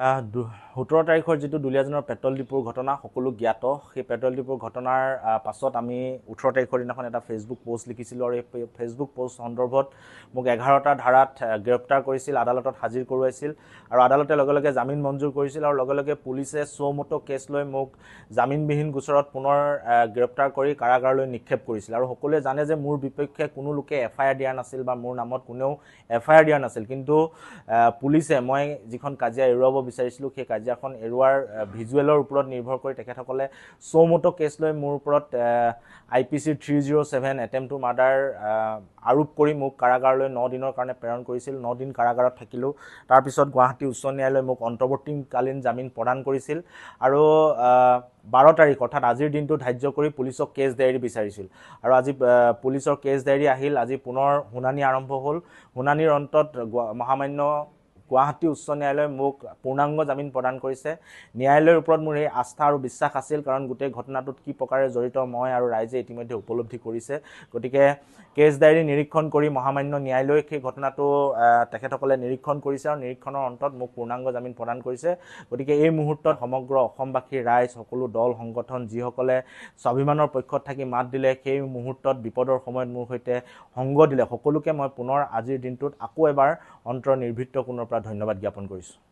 17 তাৰিখৰ যিটো দুলীয়াজানৰ পেট্ৰল ডিপুৰ ঘটনা সকলো জ্ঞাত সেই পেট্ৰল ডিপুৰ ঘটনাৰ পাছত আমি 18 তাৰিখৰ দিনাখন এটা ফেচবুক পোষ্ট লিখিছিলোঁ আৰু এই ফেচবুক পোষ্ট সন্দৰ্ভত মোক 11টা ধাৰাত গ্ৰেপ্তাৰ কৰিছিল, আদালতত হাজিৰ কৰোৱাইছিল আৰু আদালতে লগে লগে জামিন মঞ্জুৰ কৰিছিল আৰু লগে লগে পুলিচে চৌমটো কেছ লৈ মোক জামিনবিহীন গোচৰত পুনৰ গ্ৰেপ্তাৰ কৰি কাৰাগাৰলৈ নিক্ষেপ কৰিছিল আৰু সকলোৱে জানে যে মোৰ বিপক্ষে কোনো লোকে এফআইআৰ দিয়া নাছিল বা মোৰ নামত কোনেও এফআইআৰ দিয়া নাছিল, কিন্তু পুলিচে মই যিখন কাজিয়া এৰুৱাব বিচাৰিছিলোঁ সেই কাজিয়াখন এৰুৱাৰ ভিজুৱেলৰ ওপৰত নিৰ্ভৰ কৰি তেখেতসকলে চৌমটো কেছ লৈ মোৰ ওপৰত IPC 307 এটেম্প টু মাৰ্ডাৰ আৰোপ কৰি মোক কাৰাগাৰলৈ 9 দিনৰ কাৰণে প্ৰেৰণ কৰিছিল। 9 দিন কাৰাগাৰত থাকিলোঁ। তাৰপিছত গুৱাহাটী উচ্চ ন্যায়ালয়ে মোক অন্তৰ্বৰ্তীকালীন জামিন প্ৰদান কৰিছিল আৰু 12 তাৰিখ অৰ্থাৎ আজিৰ দিনটো ধাৰ্য কৰি পুলিচক কেছ ডায়েৰী বিচাৰিছিল আৰু আজি পুলিচৰ কেছ ডায়েৰী আহিল। আজি পুনৰ শুনানি আৰম্ভ হ'ল। শুনানিৰ অন্তত মহামান্য গুৱাহাটী উচ্চ ন্যায়ালয়ে মোক পূৰ্ণাংগ জামিন প্ৰদান কৰিছে। ন্যায়ালয়ৰ ওপৰত মোৰ এই আস্থা আৰু বিশ্বাস আছিল, কাৰণ গোটেই ঘটনাটোত কি প্ৰকাৰে জড়িত মই আৰু ৰাইজে ইতিমধ্যে উপলব্ধি কৰিছে। গতিকে কেছ ডায়েৰী নিৰীক্ষণ কৰি মহামান্য ন্যায়ালয়ে সেই ঘটনাটো তেখেতসকলে নিৰীক্ষণ কৰিছে আৰু নিৰীক্ষণৰ অন্তত মোক পূৰ্ণাংগ জামিন প্ৰদান কৰিছে। গতিকে এই মুহূৰ্তত সমগ্ৰ অসমবাসী, ৰাইজ, সকলো দল সংগঠন যিসকলে স্বাভিমানৰ পক্ষত থাকি মাত দিলে, সেই মুহূৰ্তত বিপদৰ সময়ত মোৰ সৈতে সংগ দিলে, সকলোকে মই পুনৰ আজিৰ দিনটোত আকৌ এবাৰ অন্তৰ নিৰ্ভীত কোণৰ পৰা ধন্যবাদ জ্ঞাপন কৰিছোঁ।